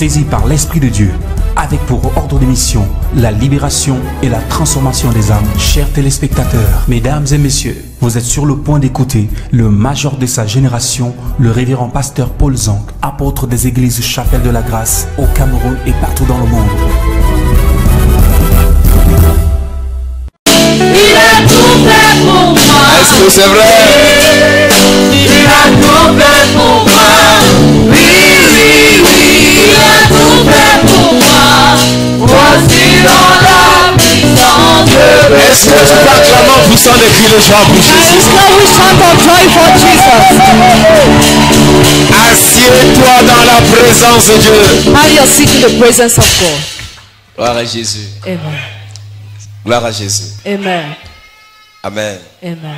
saisi par l'Esprit de Dieu, avec pour ordre de mission la libération et la transformation des âmes. Chers téléspectateurs, mesdames et messieurs, vous êtes sur le point d'écouter le major de sa génération, le révérend pasteur Paul Zonk, apôtre des églises Chapelle de la Grâce au Cameroun et partout dans le monde. Il a tout fait pour moi. Est-ce que c'est vrai? Il a tout fait pour moi. Oui, oui, oui. Il a tout fait pour moi. Voici dans la puissance de Dieu. Est-ce que tu peux acclamer en poussant des cris de joie pour Jésus? Now we chant of joy for Jesus. Assieds-toi dans la présence de Dieu. Have your seat in the presence of God. Gloire à Jésus. Amen. Gloire à Jésus. Amen. Amen. Amen.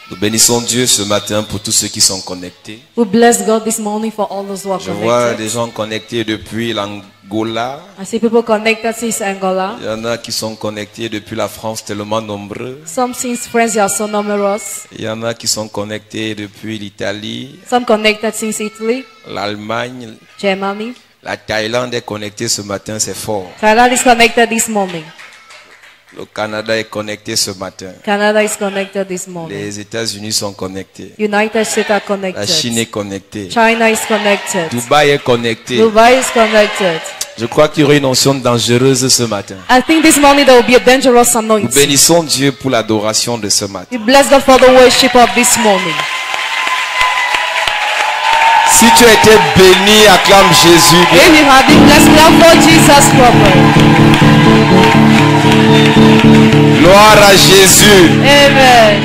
Nous bénissons Dieu ce matin pour tous ceux qui sont connectés. We bless God this morning for all those who are Je vois connected. des gens connectés depuis l'Angola. I see people connected since Angola. Il y en a qui sont connectés depuis la France, tellement nombreux. Some since France, they are so numerous. Il y en a qui sont connectés depuis l'Italie, Some connected since Italy, l'Allemagne. Germany. La Thaïlande est connectée ce matin, c'est fort. Thailand is connected this morning. Le Canada est connecté ce matin. Canada is connected this morning. Les États-Unis sont connectés. United States are La connected. Chine est connectée. China is connected. Dubaï est connecté. Dubai is connected. Je crois qu'il y aura une onction dangereuse ce matin. I think this morning there will be a dangerous Nous anointing. bénissons Dieu pour l'adoration de ce matin. We bless God for the worship of this morning. Si tu as été béni, acclame Jésus. If you have been blessed, clap for Jesus proper. Gloire à Jésus. Amen.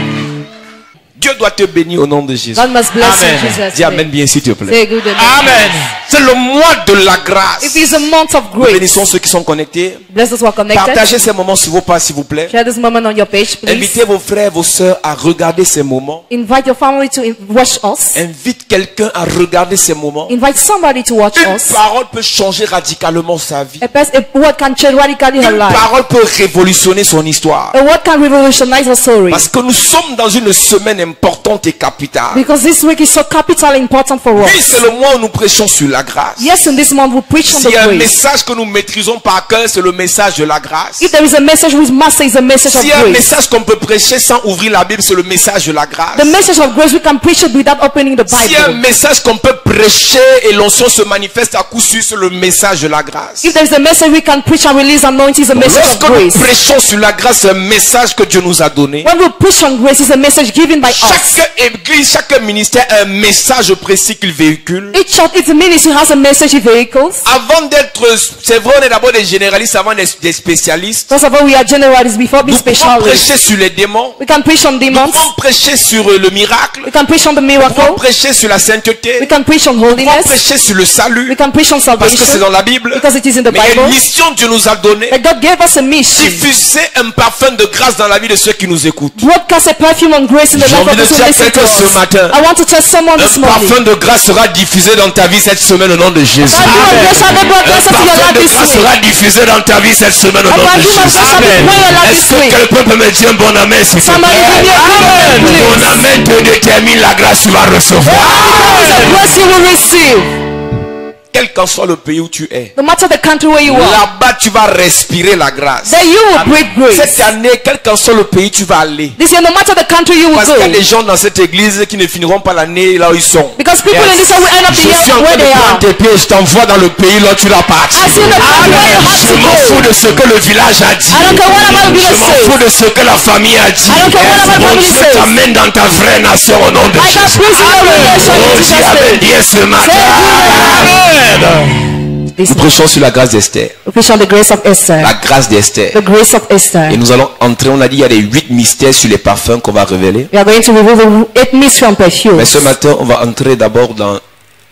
Dieu doit te bénir au nom de Jésus. God must bless Amen. in Jesus' Dis Amen name. bien s'il te plaît. Say good amen. Amen. C'est le mois de la grâce. It is a month of Nous grace. bénissons ceux qui sont connectés. Bless those who are connected. Partagez ces moments sur vos pages s'il vous plaît. Share this moment on your page, please. Invitez vos frères, vos sœurs à regarder ces moments. Invite your family to watch us. Invite quelqu'un à regarder ces moments. Invite somebody to watch Une us. parole peut changer radicalement sa vie. A word can change radically her Une life. parole peut révolutionner son histoire. A word can revolutionize her story. Parce que nous sommes dans une semaine importante et capitale. Because this week is so capital important for Oui, us. c'est le mois où nous prêchons sur la grâce. Yes, in this month we preach on the S'il y a un grace. message que nous maîtrisons par cœur, c'est le message de la grâce. If there is a message we master, is a message of S'il y a un grace. message qu'on peut prêcher sans ouvrir la Bible, c'est le message de la grâce. The message of grace we can preach it without opening the S'il y a un Bible. message qu'on peut prêcher et l'onction se manifeste à coup sûr, c'est le message de la grâce. If there is a message we can preach and release anointing, is a message of Lorsque nous grace. prêchons sur la grâce, c'est un message que Dieu nous a donné. When we preach on grace, is a message given by us. Chaque église, chaque ministère a un message précis qu'il véhicule. Each church, its ministry has a message it vehicles. Avant d'être, c'est vrai, on est d'abord des généralistes, avant des spécialistes. First of all, we are generalists before being Nous pouvons specialists. prêcher sur les démons. We can preach on Nous demons. pouvons prêcher sur le miracle. We can preach on the Nous pouvons miracle. prêcher sur la sainteté. We can preach on Nous pouvons holiness. prêcher sur le salut. We can preach on Parce que c'est salvation dans la Bible. because it is in the Mais il y a une Bible. mission que Dieu nous a donnée. But God gave us a mission. Diffuser un parfum de grâce dans la vie de ceux qui nous écoutent. Broadcast a perfume on grace in the J'ai life envie of de those who dire à listen to quelqu'un ce us. matin. I want to tell someone this Un morning. parfum de grâce sera diffusé dans ta vie cette semaine au nom de Jésus. Perfume of grace shall be Un broadcast into your parfum life de this grâce week. sera diffusé dans ta vie cette semaine au A nom de perfume of Jésus. grace shall be poured in your life Est-ce this que week. quelqu'un peut me dire un bon amen s'il te Somebody give me plaît? a good amen, Ton please. amen te détermine la grâce que tu vas recevoir. It's a grace you will receive. Quel qu'en soit le pays où tu es, No matter the country where you are, là-bas tu vas respirer la grâce. then you will breathe grace. Cette année, quel qu'en soit le pays où tu vas aller. This year, no matter the country you will Parce qu'il y a go. des gens dans cette église qui ne finiront pas l'année là où ils sont. Because people in this world will end up Je the suis year en train where de they prendre are. tes pieds et je t'envoie dans le pays là où tu dois partir. I see the country where you have Je to m'en fous go. de ce que le village a dit. I don't care what about Je the m'en village fous says. de ce que la famille a dit. I don't care what about Mon family Dieu says. t'amène dans ta vraie nation au nom de I can Jésus. praise your relation Oh, in dis Jesus' Amen, name. dis ce matin. Nous prêchons sur la grâce d'Esther. We preach on the grace of Esther. La grâce d'Esther. The grace of Esther. Et nous allons entrer, on a dit il y a les 8 mystères sur les parfums qu'on va révéler. We are going to reveal the 8 mysteries on perfumes. Mais ce matin, on va entrer d'abord dans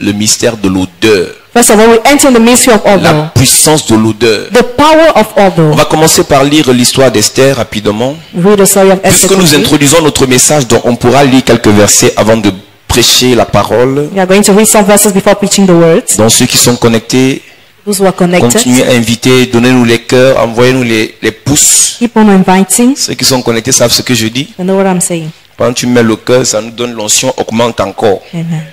le mystère de l'odeur. First of all, we enter in the mystery of La odor. puissance de l'odeur. The power of On odor. va commencer par lire l'histoire d'Esther rapidement. Read the story of Esther. Puisque nous quickly. introduisons notre message, donc on pourra lire quelques versets avant de prêcher la parole. We are going to read some verses before preaching the words. Donc ceux qui sont connectés, Those who are connected, continuez à inviter, donnez-nous les cœurs, envoyez-nous les pouces. keep on inviting. Ceux qui sont connectés savent ce que je dis. You know what I'm saying? Quand tu mets le cœur, ça nous donne l'onction, augmente encore. Amen.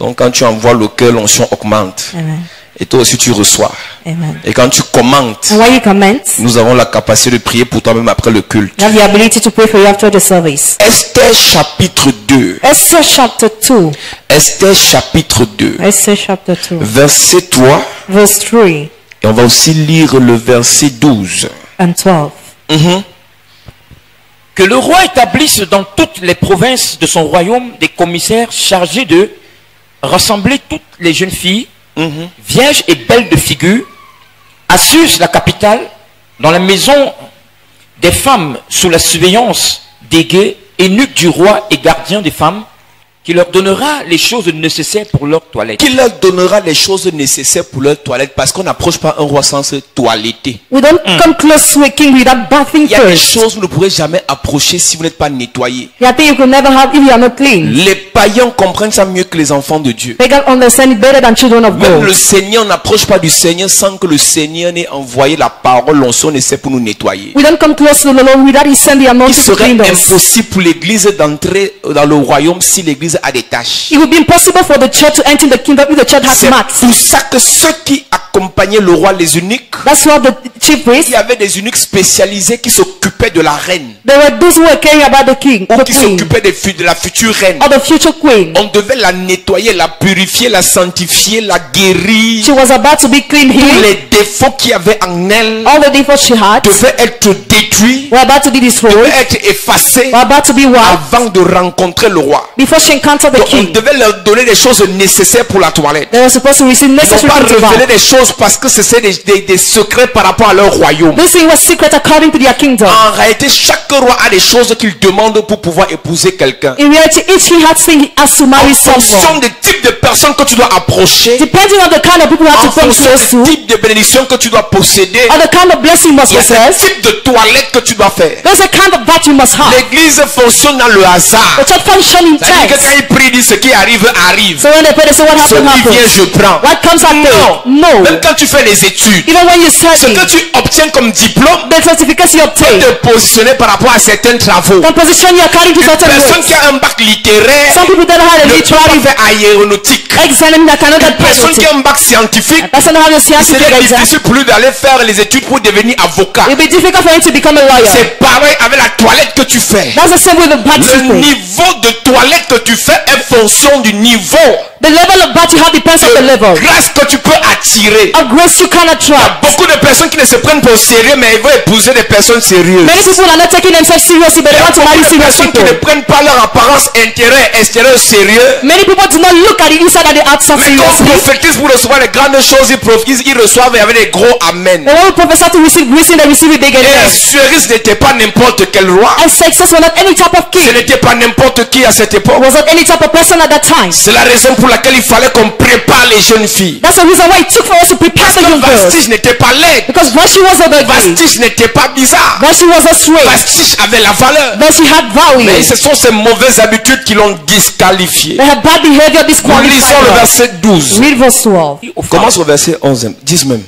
Donc quand tu envoies le cœur, l'onction augmente. Amen. Et toi aussi tu reçois. Amen. Et quand tu commentes, And while you comment, nous avons la capacité de prier pour toi même après le culte. you have the ability to pray for you after the service. Esther chapitre 2. Esther chapter 2. Esther chapitre 2. Esther chapter 2. Verset 3. Verse 3 Et on va aussi lire le verset 12. and 12. Que le roi établisse dans toutes les provinces de son royaume des commissaires chargés de rassembler toutes les jeunes filles, vierges et belles de figure, à Suse, la capitale, dans la maison des femmes sous la surveillance des guets, eunuques du roi et gardiens des femmes, qui leur donnera les choses nécessaires pour leur toilette. Qui leur donnera les choses nécessaires pour leur toilette, parce qu'on n'approche pas un roi sans se toiletter. We don't come close to a king without bathing Il y a des first. choses que vous ne pourrez jamais approcher si vous n'êtes pas nettoyé. Yeah, I think you could never have if you are not clean. Les païens comprennent ça mieux que les enfants de Dieu. They can understand it better than children of Même God. le Seigneur n'approche pas du Seigneur sans que le Seigneur n'ait envoyé la parole, l'onction nécessaire pour nous nettoyer. We don't come close to the Lord without He send the Il anointing to serait clean us. impossible pour l'église d'entrer dans le royaume si l'église a des tâches. It would be impossible for the church to enter the kingdom if the church has C'est mats. pour ça que ceux qui accompagnaient le roi, les eunuques, That's why the chief il priests, y avait des eunuques spécialisés qui s'occupaient de la reine, they were those who were caring about the king, ou the qui queen, s'occupaient de la future reine. or the future queen. On devait la nettoyer, la purifier, la sanctifier, la guérir. She was about to be clean Tous here. les défauts qu'il y avait en elle All the defects she had devaient être détruits, were about to be destroyed, devaient être effacés were about to be wiped avant de rencontrer le roi. before she encountered the Donc, on king. devait leur donner des choses nécessaires pour la toilette. They were supposed to receive Ils n'ont necessary pas things to révélé buy. des choses parce que c'est des secrets par rapport à leur royaume. This thing was secret according to their kingdom. En réalité, chaque roi a des choses qu'il demande pour pouvoir épouser quelqu'un. In reality, each king has things he has to En marry fonction someone. des types de personnes que tu dois approcher, Depending on the kind of people you have en to come fonction close to, des types de bénédictions que tu dois posséder, or the kind of blessing you must il y a ce possess, type de toilette que tu dois faire. there's a kind of that you must have. L'église fonctionne dans le hasard. The church function in C'est-à-dire que church. quand il prie, il dit ce qui arrive, arrive. So when they pray, they say what Ce happened, qui vient, happened. je prends. What comes after? Non. No. Même quand tu fais des études, Even when you ce study, que tu obtiens comme diplôme the certificates you obtain te positionner par rapport à certains travaux. can position you according to certain Personne words. qui a un bac littéraire Some people don't have a ne peut literary pas faire aéronautique. exam that cannot get Personne qui piloting. a un bac scientifique, That's not how the il scientific serait exam. difficile pour lui d'aller faire les études pour devenir avocat. It'll be difficult for you to become a lawyer. C'est pareil avec la toilette que tu fais. That's the same with the bad Le secret. niveau de toilette que tu fais est fonction du niveau The level of bat you have depends on the de level. grâce que tu peux attirer. Of grace you cannot attract. Beaucoup de personnes qui ne se prennent pas au sérieux, mais ils vont épouser des personnes sérieuses. Many people are not taking themselves seriously, but Il y they a want to beaucoup marry de serious personnes qui ne people. prennent pas leur apparence extérieure sérieux. Many people do not look at the inside and the outside Mais quand on seriously. prophétise pour recevoir les grandes choses, ils reçoivent avec des gros amen. But when we prophesy to receive blessing, they receive it big Et again. Assuérus n'était pas n'importe quel roi. And success was not any type of Ce king. n'était pas n'importe qui à cette époque. Was not any type of person at that time. C'est la raison pour laquelle il fallait qu'on prépare les jeunes filles. That's the reason why it took for us to prepare Parce the que young girls. Vastige n'était pas laide. Because Vashti was a ugly. Vastige n'était pas bizarre. Vashti was a straight. Vastige avait la valeur. Vashti had Mais value. ce sont ces mauvaises habitudes qui l'ont disqualifié. They had bad behavior Nous disqualified lisons le her. verset 12. Read verse 12. Commence au verset 11, 10 même.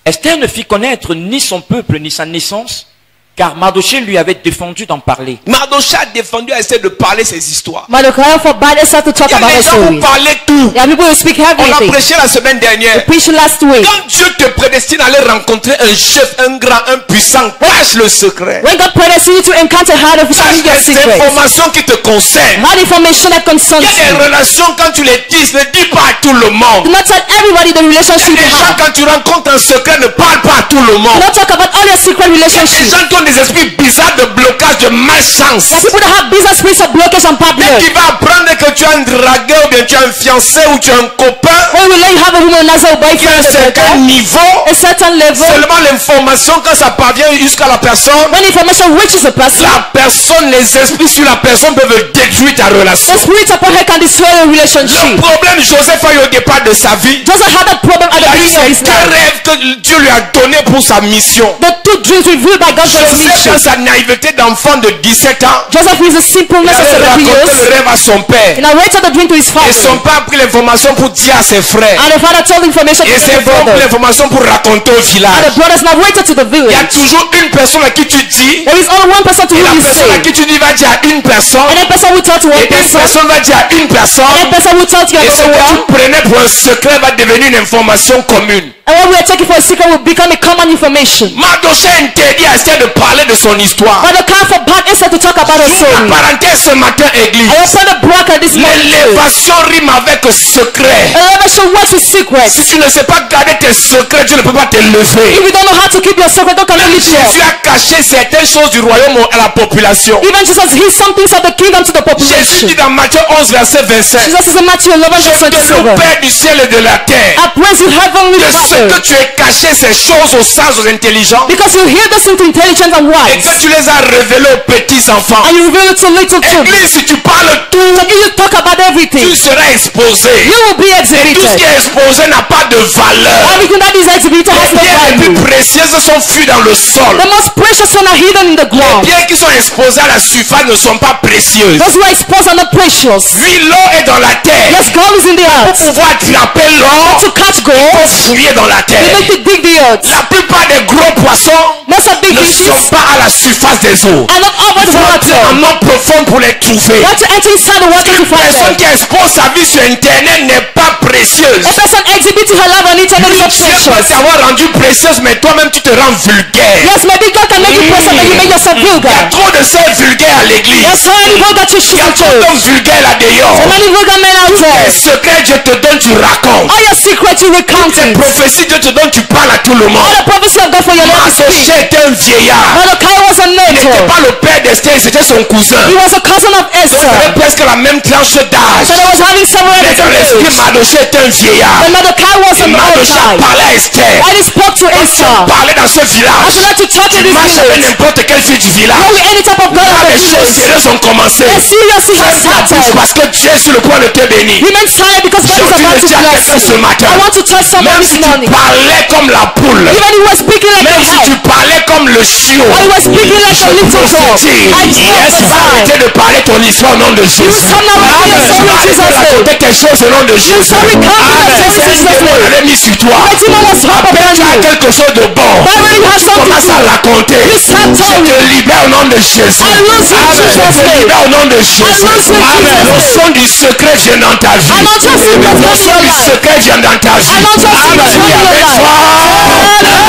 Esther ne fit connaître ni son peuple ni sa naissance, car Mardochée lui avait défendu d'en parler. Mardochée a défendu à essayer de parler ses histoires. Mordecai forbade Esther to talk Il y a about des her gens story. qui parlaient tout. There are people who speak On a everything. prêché la semaine dernière. Preached last week. Quand Dieu te prédestine à aller rencontrer un chef, un grand, un puissant, cache le secret. When God predestined you to encounter hard of Cache your les secrets. informations qui te concernent. Hard information that concerns Il y a des you. relations quand tu les tisses, ne dis pas à tout le monde. Do not tell everybody the Il y relationship a des you gens have. quand tu rencontres un secret, ne parle pas à tout le Do monde. not talk about all your secret Il y a des relationships. gens qui ont des esprits bizarres de blocage, de malchance. There are people that have business spirits of blockage and bad Dès blood. qu'il va apprendre que tu as un dragueur ou bien tu as un fiancé ou tu as un copain When we let you have a womanizer or qui a un boyfriend, certain niveau, a certain level, seulement l'information quand ça parvient jusqu'à la personne, when information reaches a person, la personne, les esprits sur la personne peuvent détruire ta relation. the spirit upon her can destroy a Le relationship. problème, Joseph a eu au départ de sa vie, Joseph had that problem at il the a eu beginning of his ces deux life. rêves que Dieu lui a donnés pour sa mission. The two dreams revealed by God for his Joseph, mission. dans sa naïveté d'enfant de 17 ans, Joseph is a simpleness il of avait 70 raconté years. le rêve à son père. And narrated the dream to his Et father. son père a pris l'information pour dire à ses frères. And the father told information to Et ses the frères ont pris brother. l'information pour raconter au And village. the brothers narrated to the Il y a village. toujours une personne à qui tu dis, There is only one person to et la whom you personne à say. qui tu dis va dire à une personne, And that person will tell to one et une person. personne va dire à une personne, And that person will tell to et ce another que one. tu prenais pour un secret va devenir une information commune. And what we are taking for a secret will become a common information. Mardochée interdit à Esther de parler de son histoire. But the kind of bad Esther to talk about her J'ouvre story. la parenthèse ce matin, église. I open the bracket this morning. L'élévation rime avec secret. Elevation works with secrets. Si tu ne sais pas garder tes secrets, tu ne peux pas te lever. If you don't know how to keep your secret, don't come lift you Jésus up. a caché certaines choses du royaume à la population. Even Jesus hid some things of the kingdom to the Jésus population. dit dans Matthieu 11, verset 25. Jesus says in Matthew 11 Je verse te loue, 27. Père du ciel et de la terre, I praise you, heavenly de ce que Father, tu as caché ces choses aux sages, aux intelligents, because you hear this into intelligent and et wise, que tu les as révélés aux petits enfants. and you reveal it to little children. Église, si tu parles tout, So if you talk about everything, tu seras exposé. you will be Et tout ce qui exhibited. est exposé n'a pas de valeur. Everything that is exhibited has Les no biens les plus value. précieuses sont fuis dans le sol. The most precious things are hidden in the Les ground. biens qui sont exposés à la surface ne sont pas précieux. Those who are exposed are not precious. Oui, l'or est dans la terre. Yes, gold is in the Pour earth. pouvoir attraper l'or, To catch il faut gold, fouiller dans la you terre. need to dig the earth. La plupart des gros poissons Most of big ne fishes sont pas à la surface des eaux. are not over Il the faut entrer en water. eau profonde pour les trouver. You have to enter inside the water to Une find personne them. qui expose sa vie sur Internet n'est pas précieuse. A person exhibiting her love on internet is not Dieu peut precious. t'avoir rendu précieuse, mais toi-même tu te rends vulgaire. Yes, maybe God can make you precious, but you make yourself Il y a vulgar. trop de sœurs vulgaires à l'église. There's so many vulgar churches Il y a in trop church. d'hommes vulgaires là dehors. So many vulgar men out Les there. secrets Dieu te donne, tu racontes. All your secrets you recount Les it. prophéties Dieu te donne, tu parles à tout le monde. All the prophecy of God for your life is speak. Mardochée était un vieillard. Mordecai was a Il n'était mentor. pas le père d'Esther, c'était son cousin. He was a cousin of Il avait Esther. presque la même tranche d'âge. So they was having several Mais dans l'esprit, age. Mardochée était un vieillard. But Mordecai was Et an old Mardochée guy. parlait à Esther. And he spoke to Esther. Parlait dans ce I village. should like to talk in Tu this marches avec village. n'importe quelle fille du village. Go with any type of girl Là, in the les choses village. sérieuses ont commencé. And seriously has Ferme ta bouche started. parce que Dieu est sur le point de te bénir. Remain silent because God is Aujourd'hui, about je to dis à bless quelqu'un ce you. matin, I want to touch someone même this si tu morning. parlais comme la poule, Even he was speaking like a même si tu hen. parlais comme le chiot, Or he was speaking like a little dog. prophétise. I Yes, va arrêter prophesy. de parler ton histoire au nom de Jésus. stop now repeating your Tu story vas in arrêter de Jesus' name. raconter quelque chose au nom de Jésus. stop recounting your story in C'est un Jesus' démon name. qui avait mis sur toi. The demon was up Après, upon tu as you. quelque chose de bon. That really has Tu something commences to à do. raconter. You start Je telling. te libère au nom de Jésus. I lose you in Je Jesus' te name. libère au nom de Jésus. I lose you in Jesus' Le name. son du secret vient dans ta vie. I want your secret Le in son your du life. secret vient dans ta vie. I want your secret Dis in your avec life. foi.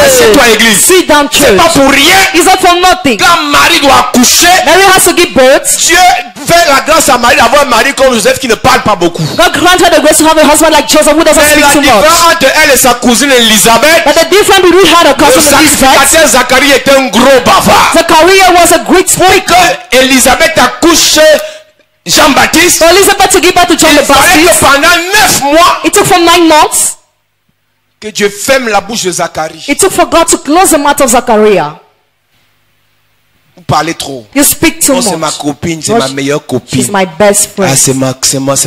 Assieds-toi, église. Sit down, C'est pas church. pour rien. It's not for nothing. Quand Marie doit accoucher, Mary has to give birth. Dieu fait la grâce à Marie d'avoir un mari comme Joseph qui ne parle pas beaucoup. God grant her the grace to have a husband like Joseph who doesn't Mais speak la too much. différence entre elle et sa cousine Elisabeth, But the difference between her and her le cousin Elizabeth, sacrificateur Zacharie est un gros bavard. Zachariah was a great speaker. Que Elisabeth accouche Jean-Baptiste, For Elizabeth to give birth to John il the fallait que Baptist, pendant 9 mois it took for 9 months. que Dieu ferme la bouche de Zacharie. It took for God to close the mouth of Zachariah. Vous parlez trop. You speak too Non, c'est ma much. copine, c'est Well, ma meilleure She's copine. my best Ah, friend. c'est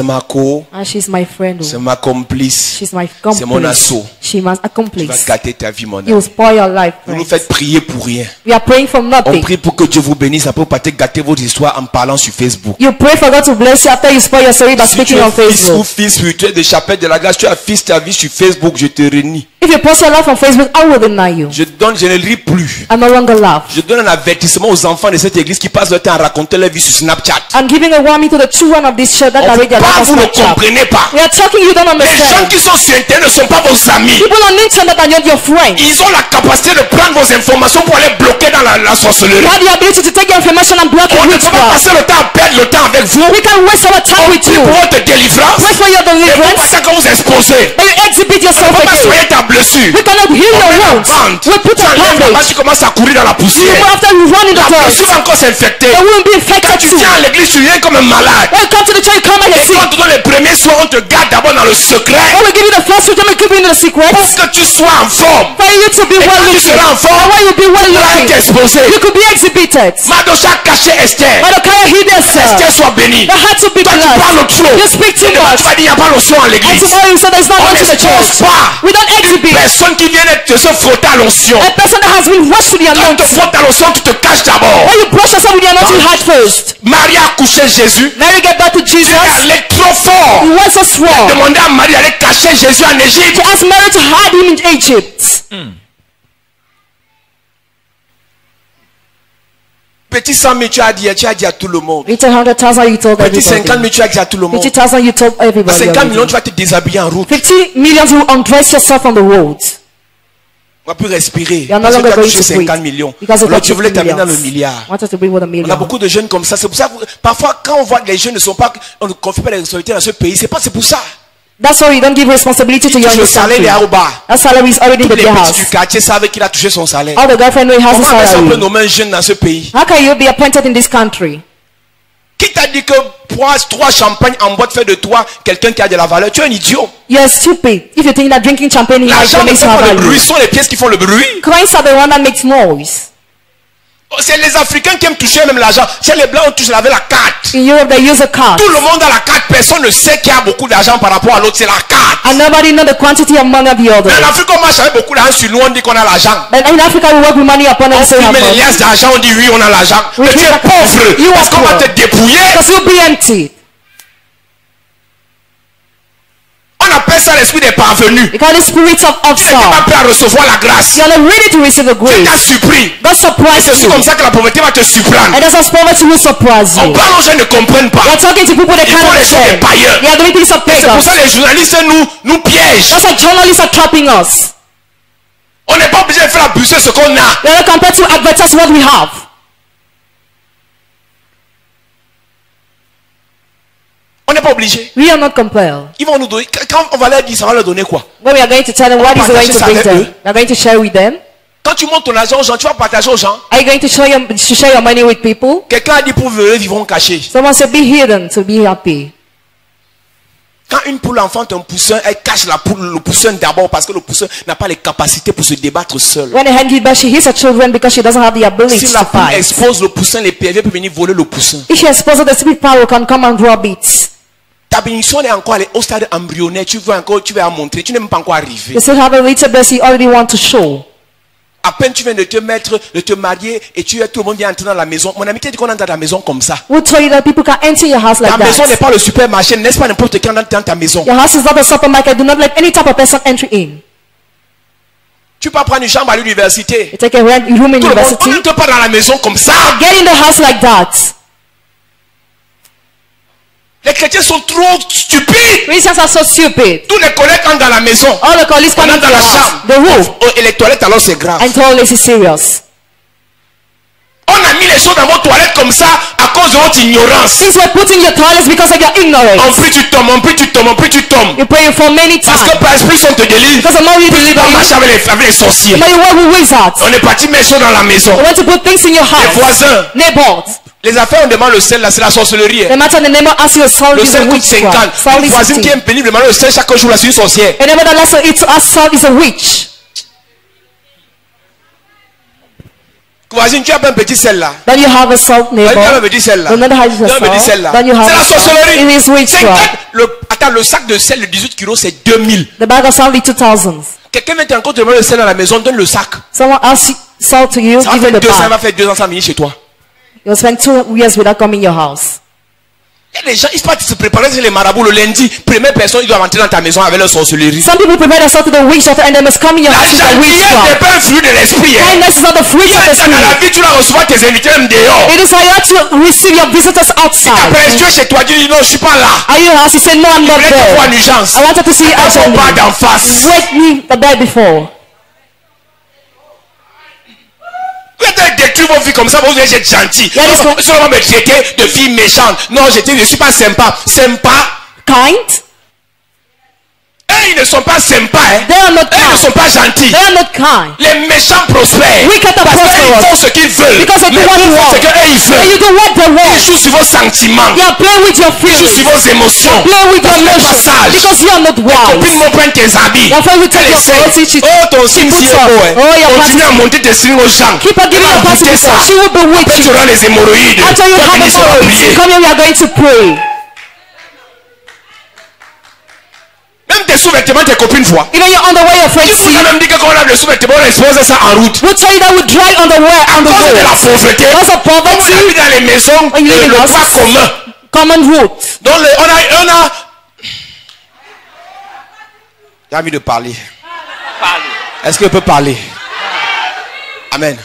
ma co, And she's my friend. c'est ma complice. She's my C'est mon accomplice. assaut. She must Tu vas accomplice. gâter ta vie, mon You will ami. spoil your life, Vous nous friends. faites prier pour rien. We are praying for On nothing. prie pour que Dieu vous bénisse. Après, vous partez gâter votre histoire en parlant sur Facebook. You pray for God to bless you after you spoil your story by Si tu speaking on es fils ou Facebook. fille spirituel de Chapelle de la Grâce, tu as fils ta vie sur Facebook, je te renie. If you post your life on Facebook, I will deny you. Je ne lis plus. I no longer laugh. Je donne un avertissement aux enfants de cette église qui passent leur temps à raconter leur vie sur Snapchat. I'm giving a warning to the children of this church that On narrate their pas, life on vous ne Snapchat. comprenez pas. We are talking, you don't Les gens understand. qui sont sur Internet ne sont pas vos amis. People on internet are not your friends. Ils ont la capacité de prendre vos informations pour aller bloquer dans la You sorcellerie. have the ability to take your information and block On it ne with peut pas God. passer le temps à perdre le temps avec vous. We can waste our time with you. Pour votre délivrance. Pray for your Et pour deliverance. passer quand vous exposez. But you exhibit On yourself ne peut pas again. soigner ta blessure. We cannot heal On your met la wounds. bande. We put Tu a enlèves la bande, bandage. tu commences à courir dans la You poussière. go after you run in the La dirt. blessure va encore s'infecter. The wound be Quand infected tu too. viens à l'église, tu viens comme un malade. When you come to the church, you come and Et you quand see. on te donne les premiers soins, on te garde d'abord dans le secret. When we give you the first treatment, we give you the Pour secrets. que tu sois en forme. For you to be Et well quand tu looking. seras en forme, And when you be well tu auras un looking, exposé. You could be exhibited. Mardochai cachait Esther. Mordecai hid Esther herself. soit bénie. The heart to be Toi, tu parles blessed. trop. You speak too Et demain, much. tu vas dire, il n'y a pas l'onction en And l'église. tomorrow you say there's not On one to the n'expose church. pas We don't une exhibit. personne qui vient de se frotter à l'onction. A person that has been washed to the Quand tu te anointing. frottes à l'onction, tu te caches d'abord. When you brush yourself with the anointing, you hide first. Marie a couché Jésus. Mary get back to Jesus. Dieu est allé trop fort. He was so strong. Demandez à Marie d'aller cacher Jésus en Égypte. She asked Mary to hide him in Egypt. Petit 100 000, tu as dit à tout le monde. Little 100,000 you told Petit 50 000, everybody. tu as dit à tout le monde. 50,000 you told everybody. 50 millions, already. tu vas te déshabiller en route. 50 millions you undress yourself on the road. On va plus respirer. You are no Parce que tu longer as going touché to 50 breathe. millions. Because of Alors that tu voulais 50 t'amener dans le millions. milliard. Wanted to bring with a On a million. beaucoup de jeunes comme ça. C'est pour ça que parfois, quand on voit que les jeunes ne sont pas, on ne confie pas les responsabilités dans ce pays, c'est pour ça. That's why you don't give responsibility to your Le own salaire est country. au bas. That salary is already in Tous the les petits house. du quartier savent qu'il a touché son salaire. All the girlfriend know he has a Comment est-ce qu'on peut salary. nommer un jeune dans ce pays? How can you be appointed in this country? Qui t'a dit que boire 3 champagnes en boîte fait de toi quelqu'un qui a de la valeur? Tu es un idiot. You are stupid if you think that drinking champagne in L'argent Nigeria ne makes fait you pas have le bruit, value. ce sont les pièces qui font le bruit. Coins are the one that makes noise. C'est les Africains qui aiment toucher même l'argent. Chez les Blancs, on touche avec la carte. In Europe, they use a card. Tout le monde a la carte. Personne ne sait qu'il y a beaucoup d'argent par rapport à l'autre. C'est la carte. And nobody know the quantity among the other. Mais en Afrique, on marche avec beaucoup d'argent sur nous. On dit qu'on a l'argent. But in Africa, we work with money upon On and say how filme les much. liasses d'argent. On dit oui, on a l'argent. Oui, Mais tu oui, es d'accord. pauvre. You Parce are qu'on va poor. te dépouiller. Because you'll be empty. On appelle ça l'esprit des parvenus. You call it spirits of Tu n'es pas upside. prêt à recevoir la grâce. You're not ready to receive the Tu t'as grace. surpris. God C'est surprised aussi you. comme ça que la pauvreté va te surprendre. And that's how poverty will surprise On you. parle aux gens qui ne comprennent pas. You're talking to people that Ils font can't les choses des understand. païens. They are doing things of Et c'est pour pagans. ça que les journalistes nous piègent. That's why journalists are trapping us. On n'est pas obligé de faire abuser ce qu'on a. They are not compared to advertise what we have. On n'est pas obligé. We are not compelled. Ils vont nous donner. Quand on va leur dire, ça va leur donner quoi? When we are going to tell them what is going to bring them, we are going to share with them. Quand tu montes ton argent aux gens, tu vas partager aux gens. Are you going to share your money with people? Quelqu'un a dit pour vivre, vivront cachés. Someone said, be hidden to be happy. Quand une poule enfante un poussin, elle cache le poussin d'abord parce que le poussin n'a pas les capacités pour se débattre seul. When a hen gives birth, she hits her children because she doesn't have the ability Si to la poule fight. expose le poussin, les PV peuvent venir voler le poussin. If she exposes the spirit power, can come and rob it. Ta bénédiction est encore au stade embryonnaire. Tu veux en montrer. Tu n'es même pas encore arrivé. You still have a little blessing you already want to show. À peine tu viens de te marier et tout le monde vient entrer dans la maison. Mon ami, qui a dit qu'on entre dans ta maison comme ça? We'll tell you that people can enter your house like Ta maison n'est that. pas le supermarché. N'est-ce pas n'importe qui entre dans ta maison? Your house is not a supermarket. Do not let any type of person enter in. Tu peux prendre une chambre à l'université. You take a room in Tout le monde, on university. n'entre pas dans la maison comme ça. Get in the house like that. Les chrétiens sont trop stupides. Christians are so stupid. Tous les collègues entrent dans la maison. All the colleagues On come entre into dans the la house. chambre. The roof. Et les toilettes alors c'est grave. And toilet is serious. On a mis les choses dans vos toilettes comme ça à cause de votre ignorance. Since we're putting your toilets because of your En ignorance. plus tu tombes, en plus tu tombes, en plus tu tombes. You pray for many Parce times. que par esprit on te délivre. Because the more you deliver On you, marche avec les sorciers. the more you work with wizards. On est parti mettre ça dans la maison. You want to put things in your Les house. voisins. Neighbors. Les affaires on demande le sel là, c'est la sorcellerie. The matter the neighbor asks you a salt Le is a sel coûte 50. witchcraft. Salt Une is voisine qui 50. est pénible demande le sel chaque jour là, c'est une sorcière. A neighbor that likes to eat salt is a witch. Voisine, tu as pas un petit sel là. Then you have a salt Tu as un neighbor. petit sel là. Another has Tu as un petit a sel salt. là. Then you have C'est la a salt. sorcellerie. It is witchcraft. Attends, le sac de sel de 18 kilos c'est 2000. The bag of salt is 2,000. Quelqu'un vient encore te demander le sel à la maison, donne le sac. Someone asks salt to you, Ça va give him faire the 200, ça va bag. faire 200 sans venir chez toi. You'll spend 2 years without coming in your house. Il y a des gens, ils partent se préparer sur les marabouts le lundi. Première personne, ils doivent rentrer dans ta maison avec leur sorcellerie. Some people prepare themselves to the witch doctor and they must come in your La house with a gentillesse n'est witchcraft. pas un fruit de l'esprit. Hein. Kindness is not the fruit of the Dans la spirit. vie, tu dois recevoir tes invités même dehors. It is how you have to receive your visitors outside. Après, tu es chez toi, tu dis non, je suis pas là. Are you in your house? You say, no, I'm Je not voulais te voir en there. urgence. I wanted to see you Attends pas urgently. d'en face. Wake me the day before. Vous êtes détruire vos vies comme ça, vous allez être gentil. Yeah, this one- Seulement me traiter de fille méchante. Non, je suis pas sympa. Sympa. Kind. Hey, Eux, ils ne sont pas sympas. Hein. They are not Eux, ils ne sont kind. pas gentils. They are not kind. Les méchants prospèrent. Wicked are Parce qu'ils font prosperous. ce qu'ils veulent. Because they do Mais what vous you faites want. ce qu'eux, ils And veulent. you do what they Ils want. jouent sur vos sentiments. You are playing with your Ils jouent sur feelings. vos émotions. Play with your Parce que emotions. passage. Because you are not Copine, wise. mon prenne tes habits. Your friend will take Elle your essaie. clothes. She Oh, ton signe puts si est on. beau. Hein. Oh, your Continue à pastor. monter tes signes aux gens. Keep on giving Elle your va pastor goûter because ça. she will be with Après, tu you. auras les hémorroïdes. After you Toi, have fini, a tu vas marriage, prier. come here, we are going to pray. Même tes sous-vêtements, tes copines voient. Even your underwear, your Tu friends vous see. as même dit que quand on lave le sous-vêtement, on expose ça en route. We'll tell you that we dry underwear on the À cause de la road. pauvreté. Because of Comme on poverty, a vu dans les maisons, when you live in le toit houses, commun. common route. Donc, on a... J'ai envie de parler. Est-ce qu'il peut parler? Amen.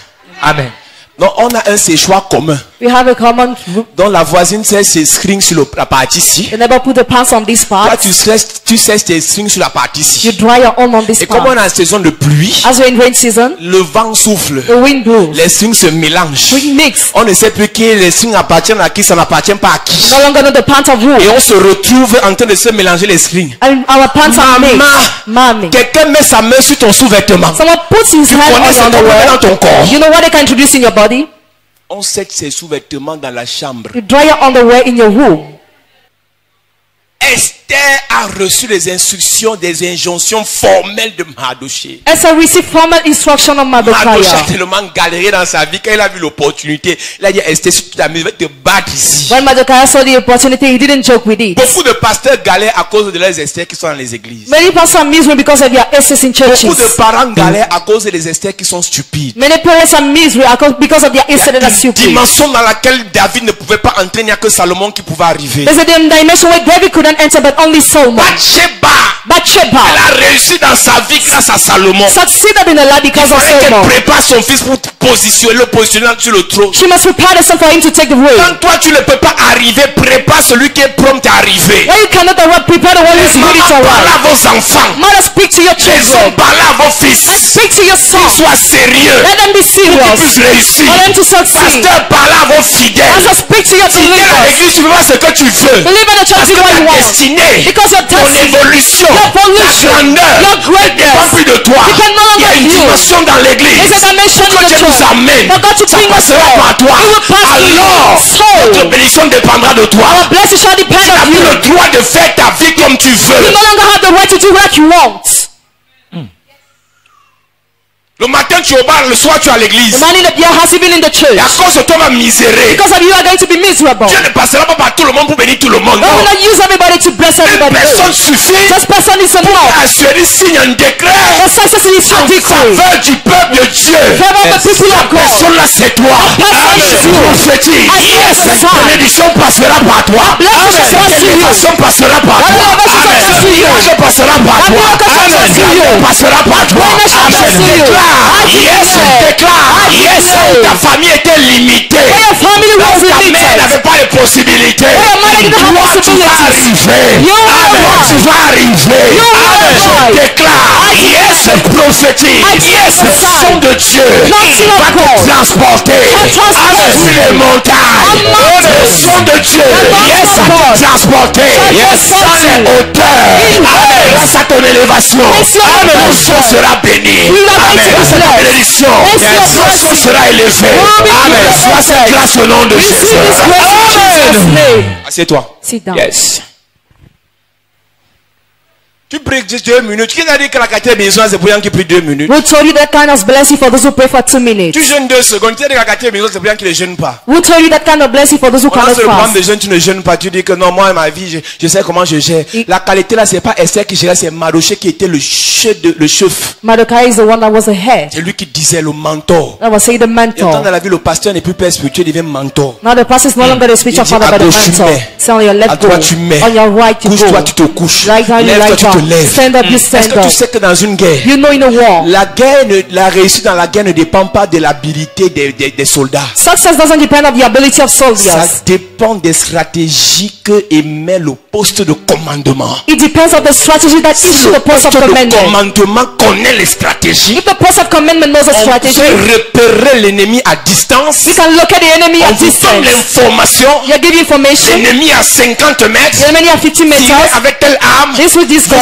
Amen. Donc, on a un séchoir commun. We have a common route. Donc, la voisine sait ses strings sur la partie ici. You never put the pants on this Toi, part. tu sais tes strings sur la partie You ici. dry your own on this Et comme on part. est en saison de pluie, As we're in rain season, le vent souffle. the wind blows. Les strings se mélangent. We mix. On ne sait plus qui les strings appartiennent à qui, ça n'appartient pas à qui. No longer know the pants of Et wool. on se retrouve en train de se mélanger les strings. And our pants are mixed. Mommy. Quelqu'un met sa main sur ton sous-vêtement. Someone puts his hand Connais on ce your qu'on met underwear. dans ton corps. You know what they can introduce in your body? On sèche ses sous-vêtements dans la chambre. You dry your underwear in your room. Esther a reçu les instructions, des injonctions formelles de Mardoché. Esther received formal instruction of Mardoché a Mordecai. tellement galéré dans sa vie quand il a vu l'opportunité. Il a dit Esther, si tu t'amuses, je vais te battre ici. When Mordecai saw the opportunity, he didn't joke with it. Beaucoup de pasteurs galèrent à cause de leurs Esther qui sont dans les églises. Many pastors are miserable because of their Esther's in churches. Beaucoup de parents galèrent à cause des Esther qui sont stupides. Many parents are miserable because of their Il y Esther that a are une stupid. dimension dans laquelle David ne pouvait pas entrer, il n'y a que Salomon qui pouvait arriver. There's a dimension where David couldn't enter, but only Solomon. Bathsheba, elle Bathsheba a réussi dans sa vie grâce à Salomon. succeeded in the life Il because of fallait qu'elle Solomon. prépare son fils pour le positionner sur le trône. She must prepare the son for him to take the Quand way. toi tu ne peux pas arriver, prépare celui qui est prompt à arriver. When you cannot arrive, prepare the one who's ready to Maman, parlez arrive. à vos enfants. Mother, speak to your Les hommes, children. parlez à vos fils. Speak to your Qu'ils son. soient sérieux. Let them be Pour qu'ils serious. puissent réussir. For them to succeed. Pasteur, parlez à vos fidèles. Also speak to your Si tu es à believers. l'église, tu peux faire ce que tu veux. Believe in the church, Parce do que what you ta want. destinée, Because your ton destiny, évolution, your ta evolution, grandeur your ne dépend greatness plus de toi. depend no Il y a longer une on you. dimension dans l'église. There's a dimension Que in the Dieu nous church. amène. For God to Ça bring us passera there. par toi. It will pass through you. Alors, So, notre bénédiction dépendra de toi. our blessing shall depend Tu n'as on plus you. le droit de faire ta vie comme tu You veux. no longer have the right to do what you want. Le matin tu es au bar, le soir tu es à l'église. The man in the beer house, even in the church. Et à cause de toi, va misérer. Because of you are going to be miserable. Dieu ne passera pas par tout le monde pour bénir tout le monde. God will Non. not use everybody to bless Une everybody. personne suffit Just person is pour enough. assurer, signe un décret The success is your en victory. faveur du peuple de Dieu. Favor the people of La God. personne là c'est toi. person is Je you. prophétise. I Cette prophesy. bénédiction passera par toi. blessing Cette shall pass through you. élévation passera par That toi. elevation shall pass through you. Je passera par That toi. miracle shall pass through you. Je passera par toi. Greatness shall pass Je through you. déclare. I Yes, declare. je déclare. I Yes, declare. ta famille était limitée. Where your family was Ta mère limited. n'avait pas de possibilités. Where your mother didn't have Toi, tu vas possibilities. arriver. You will Amen. rise. Tu vas arriver. You will Amen. rise. Je déclare. I Yes, declare. prophétise. I Yes, prophesy. son de Dieu Nothing of va te God. transporter. transport Amen. Sur les montagnes. On mountains. Le son de Dieu. The Yes, mountain of va God. te transporter. Shall Yes, transport dans les you. hauteurs. In Amen. heaven. Grâce à ton élévation. It's your Amen. Ton elevation. son sera béni. You are Amen. going to Grâce à ta bless. bénédiction. It's your Ton son blessing. sera élevé. will be Amen. blessed. Sois cette grâce au nom de Receive Jésus. this grace in Jesus' name. Assieds-toi. Sit down. Yes. Tu pries juste 2 minutes. Qui n'a dit que la quatrième maison c'est pour les gens qui prient 2 minutes? Who told you that kind of blessing for those who pray for 2 minutes? Tu jeûnes 2 secondes. Tu as dit que la quatrième maison c'est pour les gens qui ne jeûnent pas. Who told you that kind of blessing for those who On lance cannot le programme fast? de jeûne, tu ne jeûnes pas. Tu dis que non, moi, ma vie, je sais comment je gère. La qualité là, c'est pas Esther qui gérait, c'est Mardoché qui était le chef. Mordecai is the one that was the head. C'est lui qui disait le mentor. That was say the Et dans mentor. la vie, le pasteur n'est plus père spirituel, il devient mentor. Now the pastor is no longer the spiritual Il dit, father à but the gauche, tu mentor. mets. Say on your À left go. droite, tu mets. On your right you Couche-toi, go. tu te couches. Right hand you Lève-toi, lie tu te down. lèves. Stand up you Est-ce stand que tu up. sais que dans une guerre, You know in a war, la réussite dans la guerre ne dépend pas de l'habilité des soldats. success doesn't depend on the ability of Ça soldiers. dépend des stratégies que émet le poste de commandement. It depends on the strategy that Si each le the post poste of de commandment. commandement connaît les stratégies, If the post of commandment knows the on strategy, peut repérer l'ennemi à distance. we can look at the enemy On at vous donne distance. l'information. You give information. L'ennemi à 50 mètres. The enemy at 50 Tirez meters. avec telle arme. This with this Vous gun.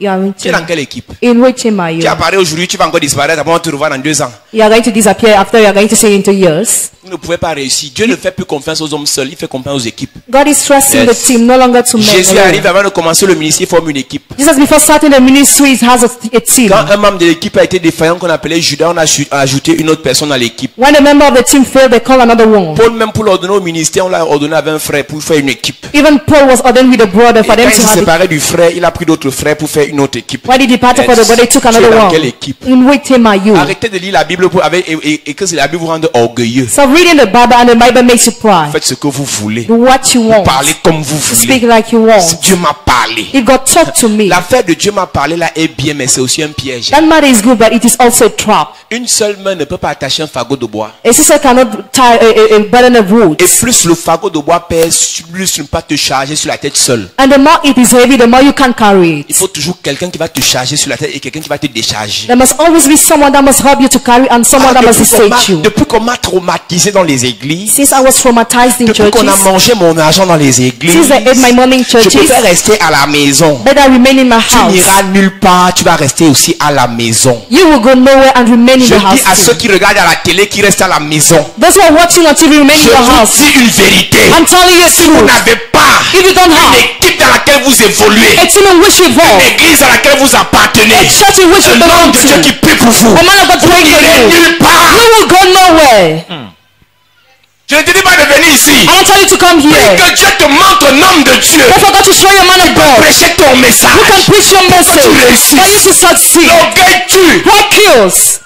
You are in Tu es dans team. quelle équipe? In which team are you? Tu apparais aujourd'hui, tu vas encore disparaître, après on te revoit dans 2 ans. You are going to disappear after you are going to see in 2 years. Vous ne pouvez pas réussir. Dieu ne fait plus confiance aux hommes seuls, il fait confiance aux équipes. God is trusting Yes. the team, no longer to men. Jésus alone. arrive avant de commencer le ministère, il forme une équipe. Jesus, before starting the ministry, he has a team. Quand un membre de l'équipe a été défaillant, qu'on appelait Judas, on a ajouté une autre personne à l'équipe. When a member of the team failed, they call another one. Paul, même pour l'ordonner au ministère, on l'a ordonné avec un frère pour faire une équipe. Even Paul was ordained with a brother Et for quand them il to s'est have it. séparé du frère, il a pris d'autres frères pour faire une autre équipe. When he departed for the brother, he took Tu es another dans one. quelle équipe? In which team are you? Arrêtez de lire la Bible et que la Bible vous rende orgueilleux. So reading the Bible and the Bible makes you pride. Faites ce que vous voulez. Do what you want. Parlez comme vous Speak voulez. like you want. Dieu m'a parlé. If God talked to me, L'affaire de Dieu m'a parlé là est bien, mais c'est aussi un piège. that matter is good, but it is also a trap. Une seule main ne peut pas attacher un fagot de bois. A sister cannot tie a burden of wood. Et plus le fagot de bois pèse, plus tu ne peux pas te charger sur la tête seul. And the more it is heavy, the more you can carry Il it. faut toujours quelqu'un qui va te charger sur la tête et quelqu'un qui va te décharger. There must always be someone that must help you to carry and someone that must assist you. Depuis qu'on m'a traumatisé dans les églises, Since I was traumatized in depuis qu'on a churches, mangé mon argent dans les églises, since I ate my money in je churches, préfère rester à la maison. better remain in my Tu house. n'iras nulle part, tu vas rester aussi à la maison. You will go nowhere and remain in Je the dis à house ceux too. qui regardent à la télé qui restent à la maison. Those who are watching on TV, remain in Je your vous house. dis une vérité. I'm telling you Si vous truth. n'avez pas If you don't une have équipe dans laquelle vous évoluez, a team in which you une evolve, église à laquelle vous appartenez, a church in which you un homme belong de Dieu qui to, prie pour vous, a man of God vous praying for n'irez you, nulle part. you will go nowhere. Je ne te dis pas de venir ici. I don't tell you to come Prie here. que Dieu te montre un homme de Dieu. Therefore, God to show you a man of God. Prêchez ton You can message. preach your message tu réussisses. for you to succeed. L'orgueil tue. What kills?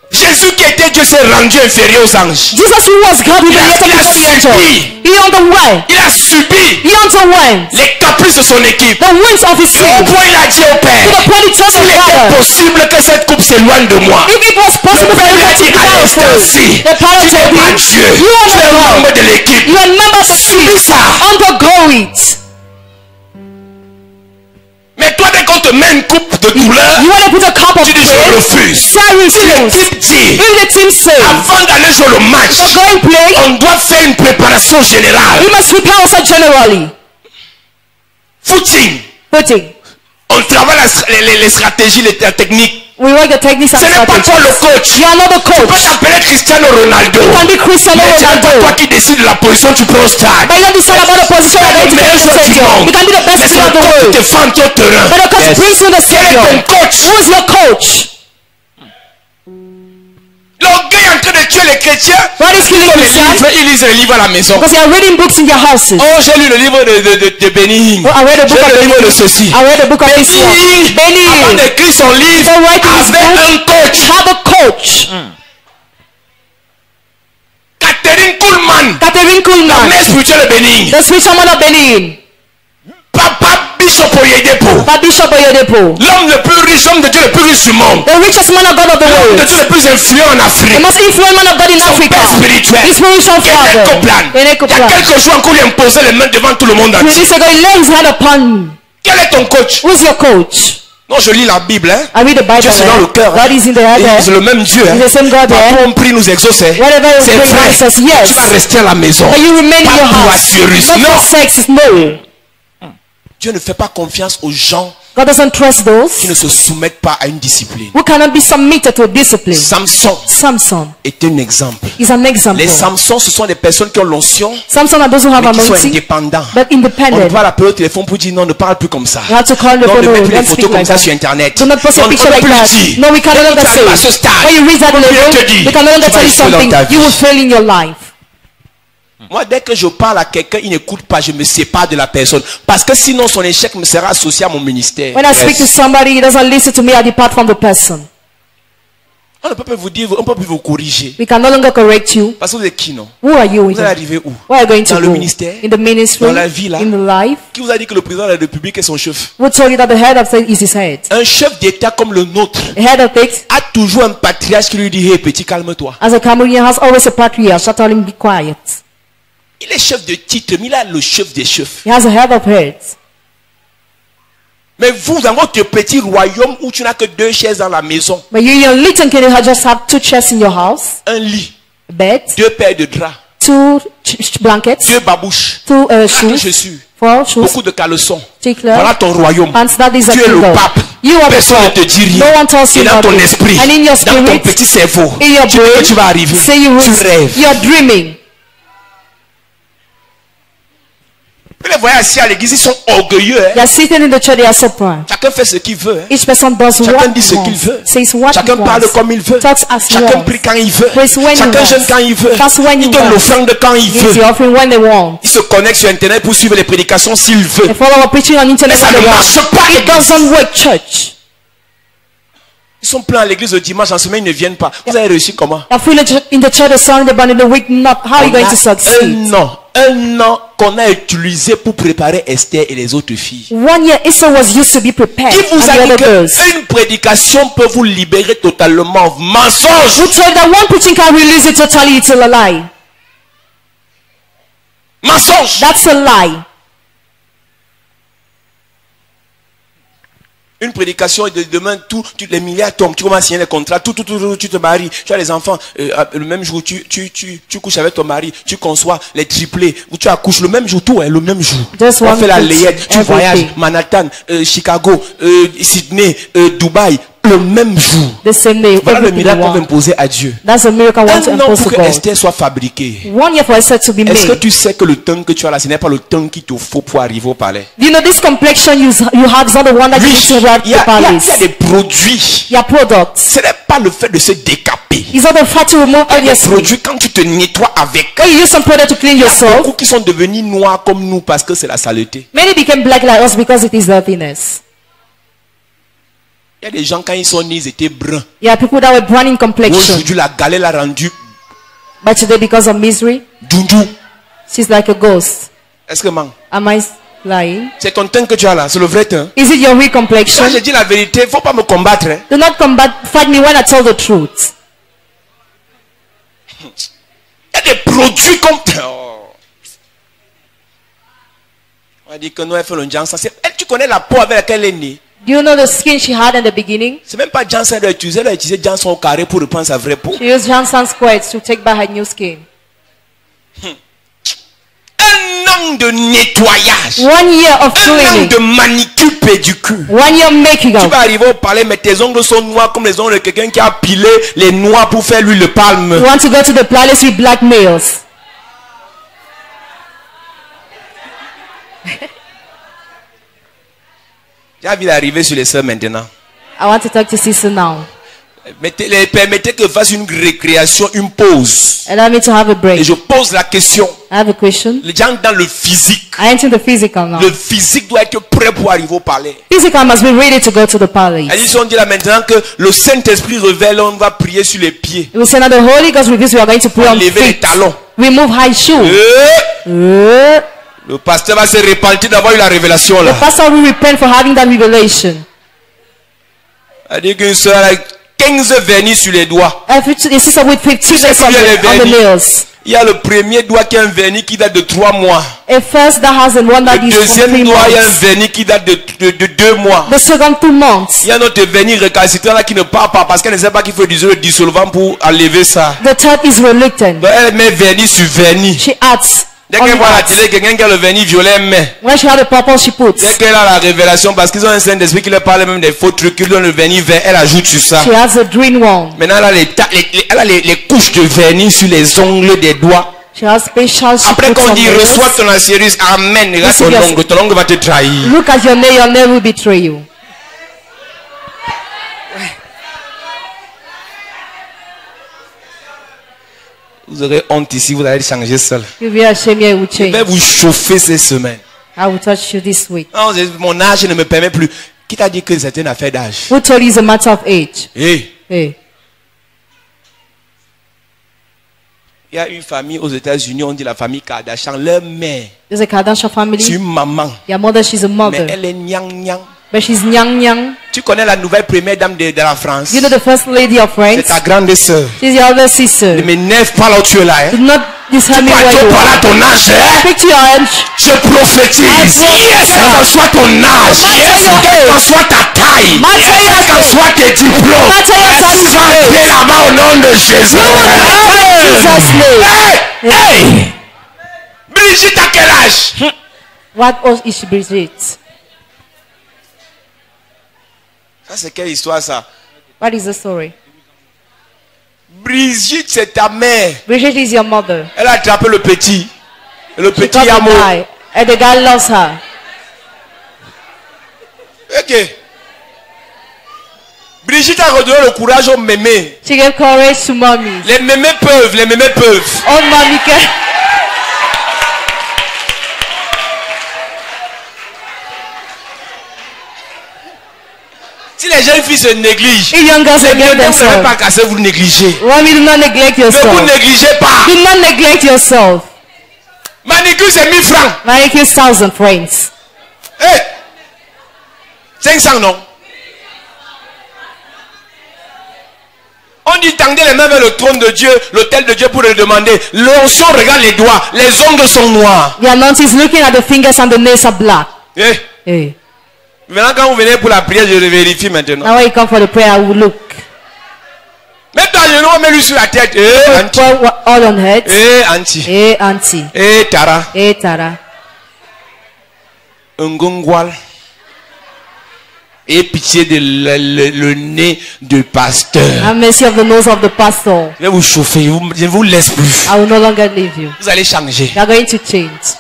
Jésus qui était Dieu s'est rendu inférieur aux anges. Jesus, who was God, Il a humiliated before the angel. subi. He underwent. Il a subi He underwent les caprices de son équipe. the winds of his Et au sin. point il a dit au To Père, the point he told s'il the était Father, possible que cette coupe s'éloigne de moi. if it was possible for you to be Allez-y. the Father Tu n'es told pas him, Dieu. you are Tu es un not membre God. de l'équipe. You are a member of the Subis team. ça. Undergo it. Mais toi, dès qu'on te met une coupe de douleur, You want to put a cup of tu dis je prayer? refuse. Say I Si refuse. l'équipe dit, If the team says, avant d'aller jouer le match, go and play, on doit faire une préparation générale. we must prepare ourselves generally. Footing. Footing. On travaille les stratégies, les techniques. We work the techniques and Ce n'est pas toi le strategies. coach. You are not the Tu peux coach. t'appeler Cristiano Ronaldo. You can be Cristiano Mais ce n'est pas toi Ronaldo. qui décide de la position, tu prends au stade. But you don't decide about the position you're going to get in the stadium. You can be the best Mais c'est player le of the coach qui world. te fend au terrain. But the coach brings you the Quel est ton stadium. coach? Who is your coach? L'orgueil est en train de tuer les chrétiens. What is killing Christians? Ils lisent les livres à la maison. Because they are reading books in their houses. Oh, j'ai lu le livre de Benny Hinn. Oh, I read a book J'ai of lu le livre de Benny. ceci. I read a book of this one. Benny, Benny avant d'écrire son livre, So writing his avait book, un coach. have a coach. Catherine Kuhlman, Catherine la Kuhlman, mère spirituelle de Benny Hinn. the spiritual man of Benin. Papa Bishop Oyedepo, But Bishop Oyedepo, l'homme le plus riche, l'homme de Dieu le plus riche du monde. the richest man of God of the L'homme de world. Dieu le plus influent en The Afrique. most influential man of God in Africa. Père spirituel. His spiritual Kenneth father. Copeland. Kenneth Il y a Copeland. quelques jours encore, il imposait les mains devant tout le monde 2 entier. days ago, he laid his hand upon me. Quel est ton coach? Who's your coach? Non, je lis la Bible. Hein? I read the Bible. Dieu c'est dans le cœur. God is in the head. Et c'est le même Dieu. Hein? He's the same God there. Partout on prie, nous exauce. Hein? Whatever you C'est pray, vrai. God says yes. Tu vas rester à la maison. But you remain in Pas your pour house. assurer. Not Non. for sex, no. Dieu ne fait pas confiance aux gens God doesn't trust qui those ne se soumettent pas à une discipline. who cannot be submitted to a discipline. Samson Samson est un exemple. is an example. Les Samsons, ce sont des personnes qui ont l'onction, Samson are those who have mais qui sont anointing, indépendants. but On independent. doit l'appeler au téléphone pour dire non, ne parle plus comme ça. You have to call the Non, phone. ne mets plus Don't les speak photos comme like ça that. sur Internet. Do not post a Non, picture on ne like peut plus that. le dire. No, we can no Dès que longer tu arrives à ce say. stade, When you reach that on vient te level, dire, they can no longer tu vas tell you échouer dans something. ta vie. You will fail in your life. Moi, dès que je parle à quelqu'un, il n'écoute pas, je me sépare de la personne. Parce que sinon, son échec me sera associé à mon ministère. When I speak to Yes. somebody, he doesn't listen to me, I depart from the person. On ne peut plus vous dire, on ne peut plus vous corriger. We can no longer correct you. Parce que vous êtes qui, non? Who are you? Vous allez arriver où? Where are you going Dans to le go? ministère? In the ministry? Dans la vie, là? In the life? Qui vous a dit que le président de la République est son chef? Who told you that the head of state is his head? Un chef d'État comme le nôtre The head of state, a toujours un patriarche qui lui dit, hey petit, calme-toi. as a Cameroonian, has always a patriarch. So tell him be quiet. Il est chef de titre, mais il a le chef des chefs. He has a head of heads. Mais vous, dans votre petit royaume où tu n'as que 2 chaises dans la maison, But you, your little kid, you just have 2 chairs in your house, un lit, a bed, 2 paires de draps, 2 blankets, 2 babouches, 2 4 shoes, chaussures, 4 shoes, beaucoup de caleçons. tickler, Voilà ton royaume. and that is a Tu es le kingdom. pape. You are the Personne ne pope. te dit rien. No one tells you Et dans ton nothing. esprit, And in your dans ton spirit, petit cerveau, in your tu dis que brain, tu vas arriver. say you Tu will, rêves. you're dreaming. Vous les voyez assis à l'église, ils sont orgueilleux. Hein? They are sitting in the church, they are so proud. Chacun fait ce qu'il veut. Hein? Each person does Chacun what dit ce he qu'il wants. veut. Says what Chacun he parle wants. comme il veut. Talks as he Chacun wants. prie quand il veut. Prays when he Chacun wants. jeûne quand il veut. That's when Il he donne wants. l'offrande quand il Gives the veut. offering when they want. Il se connecte sur internet pour suivre les prédications s'il veut. They follow a preaching on internet Mais ça when ne they marche want. pas, It l'église. doesn't work, church. Ils sont pleins à l'église le dimanche, en semaine ils ne viennent pas. Vous avez réussi comment? They're full in the church on Sunday, but in the week not. How are you On going a to succeed? un an qu'on a utilisé pour préparer Esther et les autres filles. 1 year Esther was used to be prepared. Qui vous And the a other dit girls. qu'une prédication peut vous libérer totalement? Mensonge! Who told that one preaching can release it totally? It's a lie. Mensonge! That's a lie. Une prédication de demain, les milliards tombent, tu commences à signer les contrats, tu te maries, tu as les enfants, le même jour, tu couches avec ton mari, tu conçois les triplés, ou tu accouches le même jour, tout est le même jour. Just On one fait la preach, layette, tu everything. voyages, Manhattan, Chicago, Sydney, Dubaï, le même jour. The same day. Voilà le Everything miracle you qu'on veut want. imposer à Dieu. That's a miracle I want to Un an impose pour to que God. Esther soit fabriquée. 1 year for Esther to be Est-ce que made. tu sais que le temps que tu as là, ce n'est pas le temps qu'il te faut pour arriver au palais? You know this complexion you have is not the one that you need to arrive Il to y the a palace. des produits. Your products. Ce n'est pas le fait de se décaper. It's not the fact to remove Il y a all your des skin. produits quand tu te nettoies avec. When you use some product to clean yourself, Beaucoup qui sont devenus noirs comme nous parce que c'est la saleté. many became black like us because it is dirtiness. Il y a des gens quand ils sont nés, ils étaient bruns. There are people that were brown in complexion, Aujourd'hui, la galère l'a rendu but today because of misery, doudou. she's like a ghost. Est-ce que man? Am I lying? C'est ton teint que tu as là, c'est le vrai teint. Is it your real complexion? Quand je dis la vérité, il ne faut pas me combattre. Hein. Do not fight me when I tell the truth. Il y a des produits comme... Oh. On va dire que nous, elle fait le Janssen. Tu connais la peau avec laquelle elle est née. Do you know the skin she had in the beginning? C'est même pas Janssen qu'elle a utilisé. Elle a utilisé Janssen au carré pour reprendre sa vraie peau. She used Johnson's squares to take back her new skin. Un an de nettoyage. 1 year of Un an cleaning. de manicure pédicure. 1 year making Tu up. vas arriver au palais, mais tes ongles sont noirs comme les ongles de quelqu'un qui a pilé les noix pour faire l'huile de palme. You want to go to the palace with black males. J'ai envie d'arriver sur les sœurs maintenant. I want to talk to sister now. Permettez que je fasse une récréation, une pause. Allow me to have a Et break. je pose la question. I have a question. Les gens dans le physique. I enter the physical now. Le physique doit être prêt pour arriver au palais. Physical must be ready to go to the palace. Et ils ont dit là maintenant que le Saint-Esprit révèle, on va prier sur les pieds. We say now the Holy Ghost reveals we are going to pray on Lever les feet. talons. Remove high shoes. Le pasteur va se repentir d'avoir eu la révélation The là. pastor will repent for having that revelation. C'est-à-dire qu'une soeur a 15 vernis sur les doigts. A sister with 15 sais on combien les the vernis? nails. Il y a le premier doigt qui a un vernis qui date de 3 mois. A first that has the one that Le is from deuxième 3 doigt, il y a un months. vernis qui date de 2 mois. The second 2 months. Il y a notre vernis récalcitrant là qui ne part pas parce qu'elle ne sait pas qu'il faut utiliser le dissolvant pour enlever ça. The third is reluctant. Donc elle met vernis sur vernis. She adds. Dès on qu'elle voit la that. télé, quelqu'un qui a le vernis violet, elle met. When she had the purple, she puts. Dès qu'elle a la révélation, parce qu'ils ont un Saint-Esprit qui leur parle même des faux trucs, qui lui donne le vernis vert, elle ajoute sur ça. She has a green one. Maintenant, elle a les couches de vernis sur les ongles des doigts. She has special. She Après puts qu'on on dit the reçois nails. ton Assyrius, amen. Regarde Listen, yes. ton ongle va te trahir. Look at your nail will betray you. Vous aurez honte ici, vous allez changer seul. You'll be ashamed, you will Je vais change. vous chauffer ces semaines. I will touch you this week. Non, mon âge ne me permet plus. Qui t'a dit que c'est une affaire d'âge? Who told you it's a matter of age? Hey, Hey. il y a une famille aux États-Unis, on dit la famille Kardashian. Leur mère, There's a Kardashian c'est family. une maman. Your mother, she's a Mais mother. elle est nyang nyang. But she's nyang nyang. Tu connais la nouvelle première dame de la France? You know the first lady of C'est France? ta grande sœur. She's your other Ne sister. m'énerve pas là où tu es là. Hein? Do not tell me Toi, where tu you parles à are. ton âge. Hein? Speak to your age. Je prophétise. Yes. Quel qu'en soit ton âge. Yes. Quel qu'en soit ta taille. Matter your Quel qu'en age. soit tes diplômes. Matter your Tu vas certificate. entrer là-bas au nom de Jésus. Jesus' name. Hey! Brigitte, à quel âge? What else is Brigitte? Ça, c'est quelle histoire, ça? What is the story? Brigitte, c'est ta mère. Brigitte is your mother. Elle a attrapé le petit. Et le She petit got a the mort. guy, and the guy loves her. Ok. Brigitte a redonné le courage aux mémés. She gave courage to mommy. Les mémés peuvent, les mémés peuvent. Oh, mommy can. Si les jeunes filles se négligent, If young girls les neglect mémés ne seront themselves, pas cassés, vous négligez. mommy, do not neglect Ne vous yourself. négligez pas. Do not neglect yourself. Manicure, c'est 1000 francs. Manicure 1,000 francs. Hey! 500, non? On dit tendez les mains vers le trône de Dieu, l'autel de Dieu pour le demander. L'onction regarde les doigts, les ongles sont noirs. The anointing is looking at the fingers and the nails are black. Hey! Hey. Maintenant, quand vous venez pour la prière, je le vérifie maintenant. Now when you come for the prayer, I will look. Mets-toi à genoux, mets-lui sur la tête. Eh, Anti. Pour all on head. Eh, Anti. Hey, auntie. Eh, Tara. Hey, Tara. Ngongwal. Et pitié de le nez du pasteur. Have mercy of the nose of the pastor. Je vais vous chauffer, je ne vous laisse plus. I will no longer leave you. Vous allez changer. You are going to change.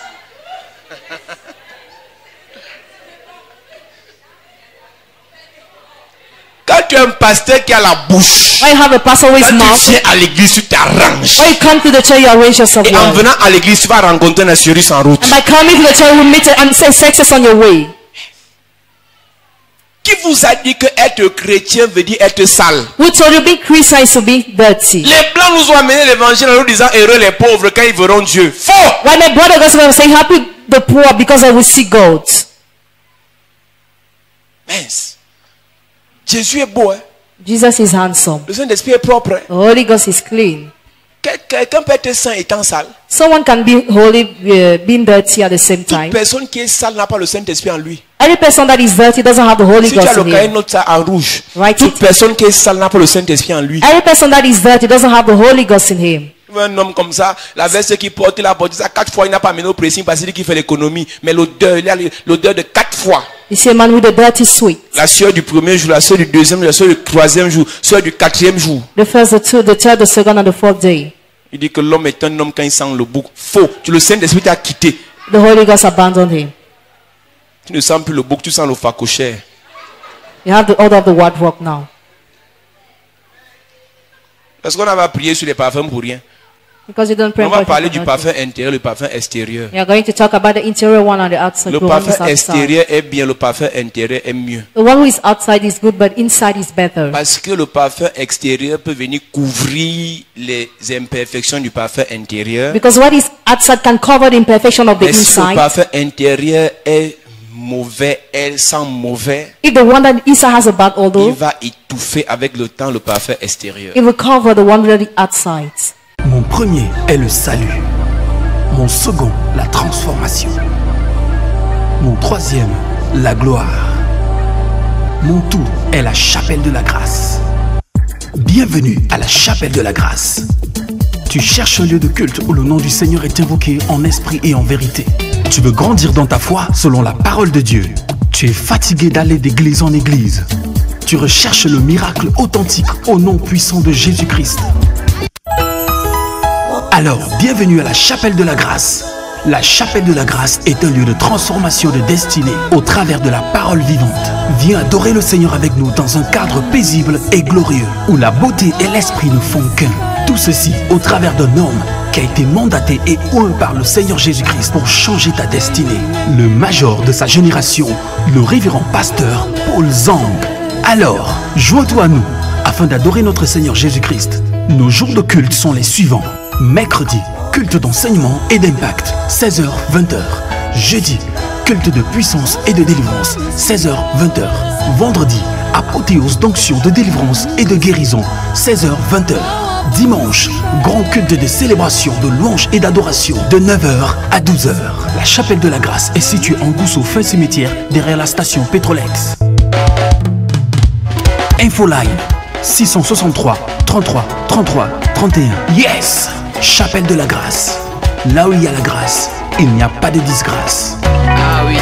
Quand tu as un pasteur qui a la bouche, When you have a pastor with quand mouth, tu viens à l'église, tu t'arranges. when you come to the church, you arrange yourself Et en well. venant à l'église, tu vas rencontrer un assuriste en route. And by coming to the church, you will meet and say success on your way. Qui vous a dit que être chrétien veut dire être sale? Who told you being Christian is to be dirty? Les blancs nous ont amené l'évangile en nous disant heureux les pauvres quand ils verront Dieu. Faux! When they brought the gospel, they were saying happy the poor because they will see God. Mince. Jésus est beau, hein? Jesus is handsome. Le Saint-Esprit est propre, hein? The Holy Ghost is clean. Quelqu'un peut être saint étant sale. Someone can be holy, being dirty at the same Toute time. personne qui est sale n'a pas le Saint-Esprit en lui. Any person that is dirty doesn't have the Holy Si tu as Ghost le in cahier him. note ça en rouge. Write Toute it. personne qui est sale n'a pas le Saint-Esprit en lui. Any person that is dirty doesn't have the Holy Ghost in him. Un homme comme ça, la veste qu'il porte, il a porté ça 4 fois, il n'a pas amené au pressing parce qu'il dit qu'il fait l'économie. Mais l'odeur, il a l'odeur de 4 fois. You see a man with a dirty sweat. La sueur du premier jour, la sueur du deuxième jour, la sueur du troisième jour, la sueur du quatrième jour. The first, the two, the third, the second, and the fourth day. Il dit que l'homme est un homme quand il sent le bouc. Faux. Le Saint-Esprit t'a quitté. The Holy Ghost abandoned him. Tu ne sens plus le bouc, tu sens le facochère. You have the order of the word work now. Parce qu'on va prier sur les parfums pour rien. Because you don't pray On va for parler it. du parfum intérieur, le parfum extérieur. We are going to talk about the interior one and the outside. Le the one who is parfum outside. extérieur est bien, le parfum intérieur est mieux. The one who is outside is good, but inside is better. Parce que le parfum extérieur peut venir couvrir les imperfections du parfum intérieur. Because what is outside can cover the imperfection of the Mais si le inside. parfum intérieur est mauvais, elle sent mauvais, If the one that inside has a bad il odor, va étouffer avec le temps le parfum extérieur. it will cover the one that is outside. Mon premier est le salut. Mon second, la transformation. Mon troisième, la gloire. Mon tout est la chapelle de la grâce. Bienvenue à la chapelle de la grâce. Tu cherches un lieu de culte où le nom du Seigneur est invoqué en esprit et en vérité. Tu veux grandir dans ta foi selon la parole de Dieu. Tu es fatigué d'aller d'église en église. Tu recherches le miracle authentique au nom puissant de Jésus-Christ. Alors, bienvenue à la chapelle de la grâce. La chapelle de la grâce est un lieu de transformation de destinée au travers de la parole vivante. Viens adorer le Seigneur avec nous dans un cadre paisible et glorieux où la beauté et l'esprit ne font qu'un. Tout ceci au travers d'un homme qui a été mandaté et oint par le Seigneur Jésus-Christ pour changer ta destinée. Le major de sa génération, le révérend pasteur Paul Zang. Alors, joins-toi à nous afin d'adorer notre Seigneur Jésus-Christ. Nos jours de culte sont les suivants. Mercredi, culte d'enseignement et d'impact, 16h-20h. Jeudi, culte de puissance et de délivrance, 16h-20h. Vendredi, apothéose d'onction de délivrance et de guérison, 16h-20h. Dimanche, grand culte de célébration, de louange et d'adoration, de 9h à 12h. La chapelle de la grâce est située en Gousseau, fin cimetière, derrière la station Pétrolex. Infoline 663 33 33 31. Yes! Chapelle de la grâce. Là où il y a la grâce, il n'y a pas de disgrâce. Ah oui.